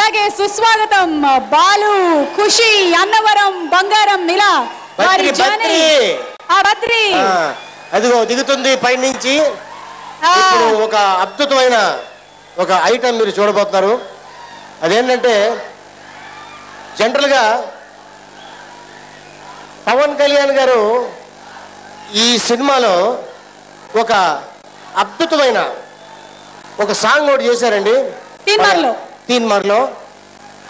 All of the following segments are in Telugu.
అలాగే సుస్వాగతం బాలు, ఖుషి, అన్నవరం, బంగారం ఇలా వారి జర్నీ. బద్రి అదిగో దిగుతుంది పైనుంచి. ఇప్పుడు ఒక అద్భుతమైన ఒక ఐటమ్ మీరు చూడబోతున్నారు. అదేంటంటే జనరల్గా పవన్ కళ్యాణ్ గారు ఈ సినిమాలో ఒక అద్భుతమైన ఒక సాంగ్ ఒకటి చేశారండి. తీన్మార్లో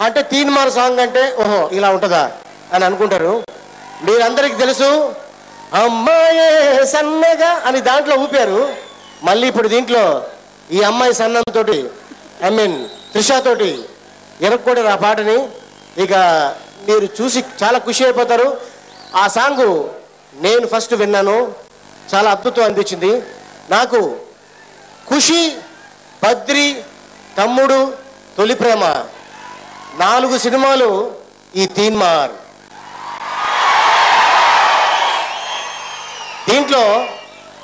అంటే తీన్మార్ సాంగ్ అంటే ఓహో ఇలా ఉంటుందా అని అనుకుంటారు. మీరందరికీ తెలుసు అమ్మాయే సన్నగా అని దాంట్లో ఊపారు. మళ్ళీ ఇప్పుడు దీంట్లో ఈ అమ్మాయి సన్నంతో త్రిషతోటి ఎరక్కొడారు ఆ పాటని. ఇక మీరు చూసి చాలా ఖుషి అయిపోతారు. ఆ సాంగు నేను ఫస్ట్ విన్నాను, చాలా అద్భుతం అనిపించింది నాకు. ఖుషి, బద్రి, తమ్ముడు, తొలి ప్రేమ 4 సినిమాలు ఈ తీన్మార్. దీంట్లో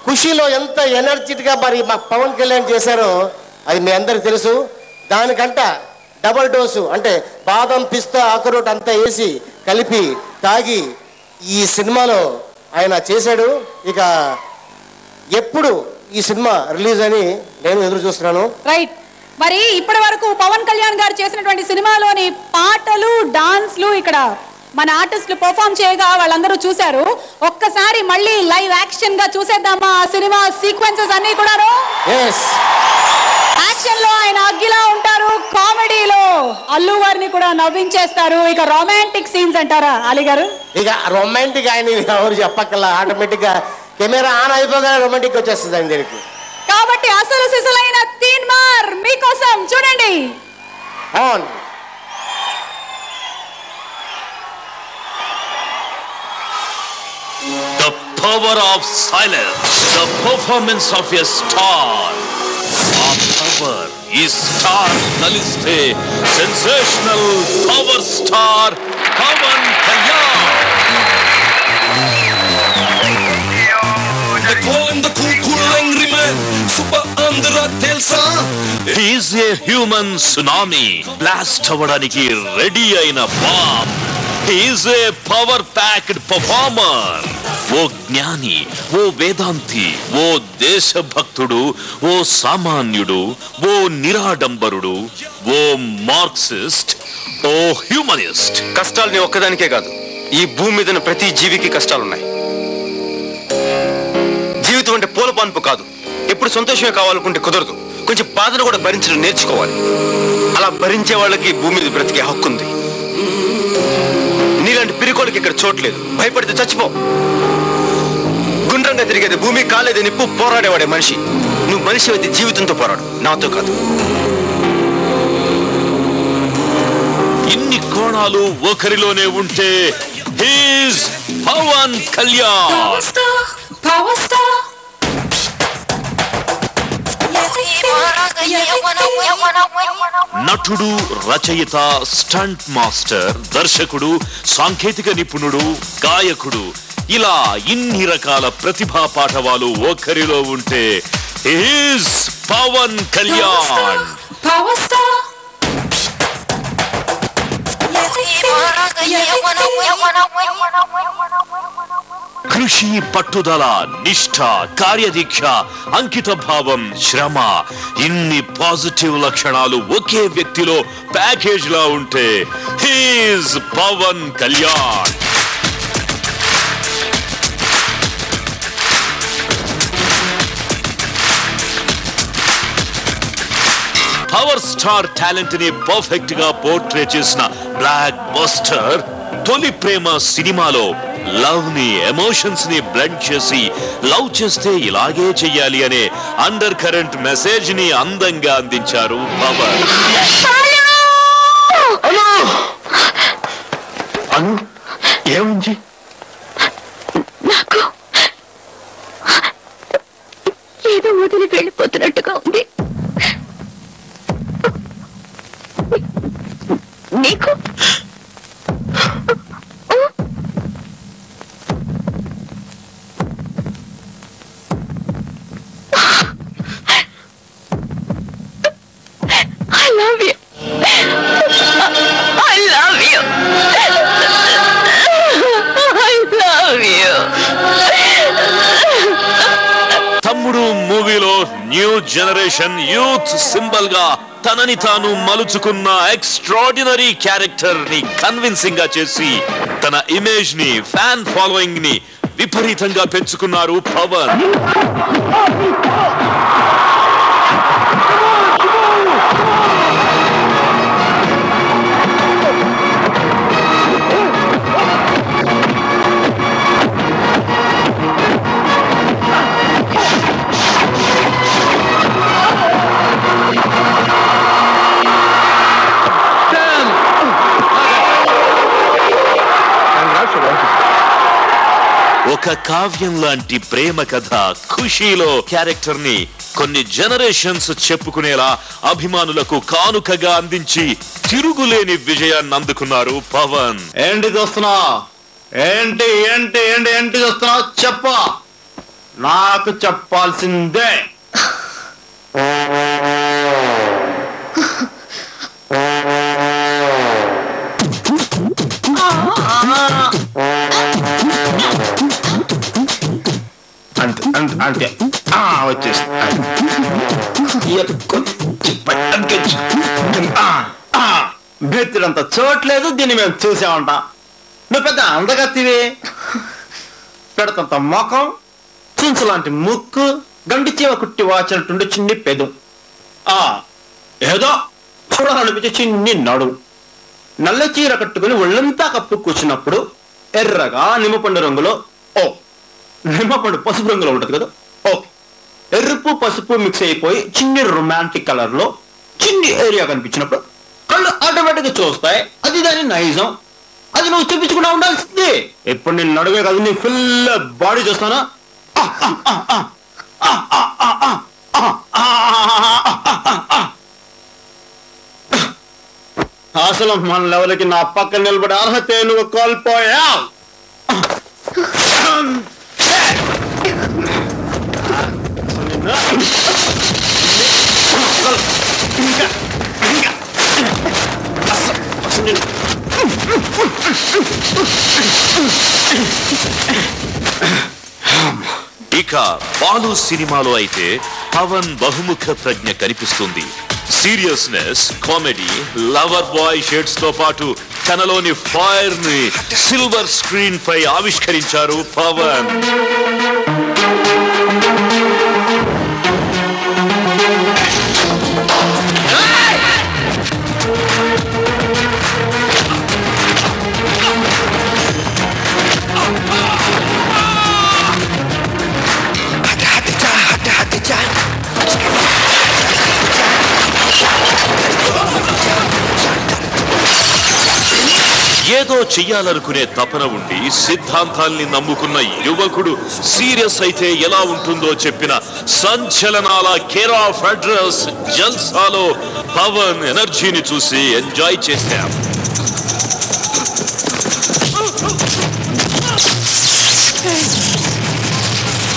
ఖుషిలో ఎంత ఎనర్జెటిక్గా మరి మా పవన్ కళ్యాణ్ చేశారో అది మీ అందరికి తెలుసు. దానికంట డబల్ డోసు అంటే బాదం, పిస్తా, ఆకురోట్ అంతా వేసి కలిపి తాగి ఈ సినిమాలో ఆయన చేశాడు. ఇక ఎప్పుడు ఈ సినిమా రిలీజ్ అని నేను ఎదురు చూస్తున్నాను. రైట్. మరి ఇప్పటి వరకు పవన్ కళ్యాణ్ గారు చేసినటువంటి సినిమాలోని పాటలు, డాన్స్లు ఇక్కడ మన ఆర్టిస్టులు పర్ఫామ్ చేయగా వాళ్ళందరూ చూశారు. ఒక్కసారి మళ్ళీ లైవ్ యాక్షన్ గా చూసేద్దామా ఆ సినిమా సీక్వెన్సెస్ అన్ని కూడా? యాక్షన్ లో ఆయన అగ్గిలా ఉంటారు, కామెడీలో అల్లు గారిని కూడా నవ్వించేస్తారు. ఇక రొమాంటిక్ సీన్స్ అంటారా అలీ గారు? ఇక రొమాంటిక్ ఆయన ఎవరు చెప్పక్కల, ఆటోమేటిక్ గా కెమెరా ఆన్ అయిపోగానే రొమాంటిక్ వచ్చేస్తుంది ఆయన దగ్గరికి. కాబట్టి అసలు సిసలైన తీన్మార్ మీకోసం చూడండి. On. The power of silence, the performance of a star. Our power is star Naliste, sensational power star Pawan Kalyan. They call him the cool angry man, super Andhra Telsa. He is a human tsunami, blast avvadaniki ready aina bomb. He is a power-packed performer. ఓ జ్ఞాని, ఓ వేదాంతి, ఓ దేశభక్తుడు, ఓ సామాన్యుడు, ఓ నిరాడంబరుడు, ఓ మార్క్సిస్ట్, ఓ హ్యూమనిస్ట్. కష్టాలని ఒక్కదానికే కాదు, ఈ భూమి మీద ప్రతి జీవికి కష్టాలున్నాయి. జీవితం అంటే పూల పాన్పు కాదు. ఎప్పుడు సంతోషమే కావాలనుకుంటే కుదరదు. కొంచెం బాధను కూడా భరించడం నేర్చుకోవాలి. అలా భరించే వాళ్ళకి భూమి మీద బ్రతికే హక్కు ఉంది. నీలాంటి పిరికోళ్ళకి ఇక్కడ చోట్లేదు. భయపడితే చచ్చిపో. గుండ్రంగా తిరిగేది భూమి, కాలేది నిప్పు, పోరాడేవాడే మనిషి. నువ్వు మనిషి అయితే జీవితంతో పోరాడు, నాతో కాదు. ఇన్ని కోణాలు ఒకరిలోనే ఉంటే హీస్ పవన్ కళ్యాణ్. నటుడు, రచయిత, స్టంట్ మాస్టర్, దర్శకుడు, సాంకేతిక నిపుణుడు, గాయకుడు, ఇలా ఇన్ని రకాల ప్రతిభా పాఠవాలు ఒకరిలో ఉంటే హీస్ పవన్ కళ్యాణ్. కృషి, పట్టుదల, నిష్ఠ, కార్యదీక్ష, అంకిత భావం, శ్రమ, ఇన్ని పాజిటివ్ లక్షణాలు ఒకే వ్యక్తిలో ప్యాకేజ్ లా ఉంటే he's Pawan Kalyan. Power star talent ని పర్ఫెక్ట్ గా పోర్ట్రే చేసిన బ్లాక్ బస్టర్ తొలి ప్రేమ సినిమాలో లవ్ ని, ఎమోషన్స్ ని బ్లెండ్ చేసి లవ్ చేస్తే ఇలాగే చెయ్యాలి అనే అండర్ కరెంట్ మెసేజ్ ని అందంగా అందించారు పవన్. ఏముంది? నాకు ఏదో వదిలి వెళ్ళిపోతున్నట్టుగా ఉంది. నీకు I love you. New generation youth symbol గా తనని తాను మలుచుకున్న ఎక్స్ట్రాడినరీ క్యారెక్టర్ ని కన్విన్సింగ్ గా చేసి తన ఇమేజ్ ని ఫ్యాన్ ఫాలోయింగ్ ని విపరీతంగా పెంచుకున్నారు పవన్. ఒక కావ్యం లాంటి ప్రేమ కథ ఖుషీలో క్యారెక్టర్ ని కొన్ని జనరేషన్స్ చెప్పుకునేలా అభిమానులకు కానుకగా అందించి తిరుగులేని విజయాన్ని అందుకున్నారు పవన్. ఏంటి చూస్తున్నా? ఏంటి ఏంటి ఏంటి ఏంటి చూస్తున్నా? చెప్ప, నాకు చెప్పాల్సిందే. అంతే వచ్చేసి బెత్తిడంత చోట్లేదు, దీన్ని మేము చూసామంటాం. నువ్వు పెద్ద అందగత్తివి, పెడతంత ముఖం, చుంచు లాంటి ముక్కు, గండి చీమ కుట్టి వాచినట్టుండి చిన్ని పెదు, ఏదో చూడాలనిపించే చిన్ని నడు, నల్ల చీర కట్టుకుని ఒళ్ళంతా కప్పు కూర్చున్నప్పుడు ఎర్రగా నిమ్మపండు రంగులో, నిమ్మపండు పసుపు రంగులో ఉంటది కదా, ఓకే, ఎరుపు పసుపు మిక్స్ అయిపోయి చిన్ని రొమాంటిక్ కలర్ లో చిన్ని ఏరియా కనిపించినప్పుడు కళ్ళు ఆటోమేటిక్ గా చూస్తాయి. అది దాని నైజం, అది నువ్వు చూపించకుండా ఉండాల్సింది. ఇప్పుడు నేను నడువే కదా, నీ ఫుల్ బాడీ చూస్తానా? అసలు మన లెవెల్కి నా పక్కన నిలబడే అర్హతే నువ్వు కోల్పోయావు. ఇక బాలు సినిమాలో అయితే పవన్ బహుముఖ ప్రజ్ఞ కనిపిస్తుంది. Seriousness, comedy, lover boy shades తో పాటు తనలోని ఫైర్ ని సిల్వర్ స్క్రీన్ పై ఆవిష్కరించారు పవన్. ఏదో చెయ్యాలనుకునే తపన ఉండి సిద్ధాంతాల్ని నమ్ముకున్న యువకుడు సీరియస్ అయితే ఎలా ఉంటుందో చెప్పిన సంచలనాల కేర్ ఆఫ్ అడ్రస్ జల్సాలో పవన్ ఎనర్జీని చూసి ఎంజాయ్ చేశాం.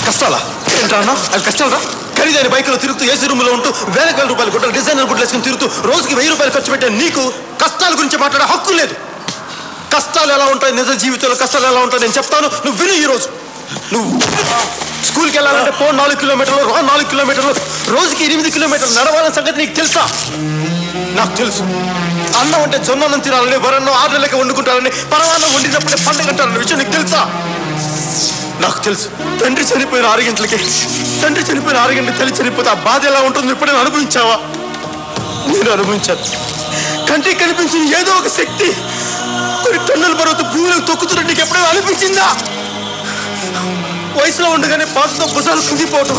కష్టాలా ఏంటన్నా? అది కష్టాలరా? ఖరీదైన బైకులో తిరుగుతూ ఏసీ రూమ్ లో ఉంటూ వేల రూపాయలు గుడ్డలు డిజైనర్ గుడ్లు వేసుకుని తిరుగుతూ రోజుకి 1000 రూపాయలు ఖర్చు పెట్టే నీకు కష్టాల గురించి మాట్లాడే హక్కు లేదు. కష్టాలు ఎలా ఉంటాయి, నిజ జీవితంలో కష్టాలు ఎలా ఉంటాయి నేను చెప్తాను, నువ్వు విను. ఈరోజు నువ్వు స్కూల్కి వెళ్ళాలంటే 4 కిలోమీటర్లు, 4 కిలోమీటర్లు, రోజుకి 8 కిలోమీటర్లు నడవాలన్న సంగతి నీకు తెలుసా? నాకు తెలుసు. అన్నం అంటే జొన్నన్నం తినాలని, వరన్నం 6 నెలలకి వండుకుంటారని, పరమాన్నం వండినప్పుడే పండుగ అంటారన్న విషయం నీకు తెలుసా? నాకు తెలుసు. తండ్రి చనిపోయిన 6 గంటలకి, తల్లి చనిపోతే ఆ బాధ ఎలా ఉంటుందో ఎప్పుడైనా అనుభవించావా? నేను అనుభవించాను. కంటికి కనిపించిన ఏదో ఒక శక్తి కొన్ని టన్నుల బరువుతో భూమిలోకి తొక్కుతున్నట్టు నీకు ఎప్పుడైనా అనిపించిందా? వయసులో ఉండగానే పాతతో భుజాలు కుంగిపోవటం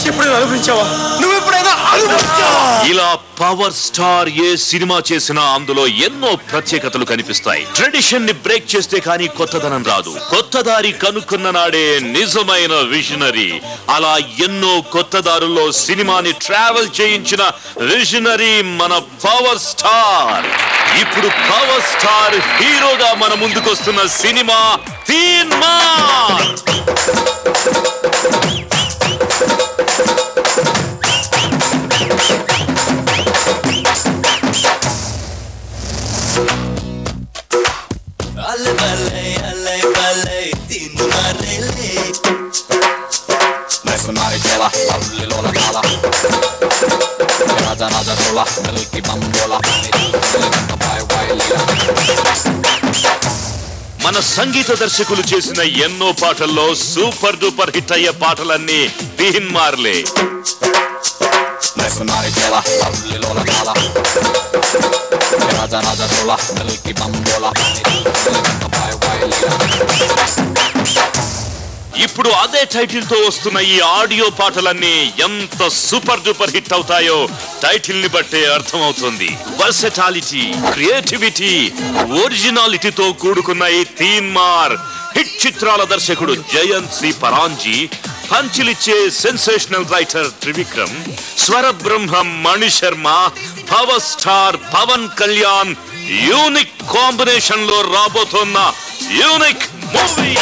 ఎప్పుడైనా అనుభవించావా? నువ్వు ఎప్పుడైనా అనుభవించావా? ఇలా పవర్ స్టార్ ఏ సినిమా చేసినా అందులో ఎన్నో ప్రత్యేకతలు కనిపిస్తాయి. ట్రెడిషన్ ని బ్రేక్ చేస్తే కానీ కొత్తదనం రాదు. కొత్త దారి కనుక్కున్న నాడే నిజమైన విజనరీ. అలా ఎన్నో కొత్త దారుల్లో సినిమాని ట్రావెల్ చేయించిన విజనరీ మన పవర్ స్టార్. ఇప్పుడు పవర్ స్టార్ హీరోగా మన ముందుకొస్తున్న cinema Teenmaar. Mercenary killer, lovely Lola Gala. మన సంగీత దర్శకులు చేసిన ఎన్నో పాటల్లో సూపర్ డూపర్ హిట్ అయ్యే పాటలన్నీ తీన్మార్లే. ఇప్పుడు అదే టైటిల్ తో వస్తున్న ఈ ఆడియో పాటలన్నీ ఎంత సూపర్ డూపర్ హిట్ అవుతాయో టైటిల్ ని బట్టే అర్థమవుతుంది. వర్సటాలిటీ, క్రియేటివిటీ, ఒరిజినాలిటీతో కూడుకున్న ఈ తీన్మార్ హిట్ చిత్రాల దర్శకుడు జయంత్ సి పరాంజీ, పంచిలిచ్చే సెన్సేషనల్ రైటర్ త్రివిక్రమ్, స్వర బ్రహ్మం Mani Sharma, power star Pawan Kalyan unique combination లో రాబోతున్న యూనిక్ మూవీ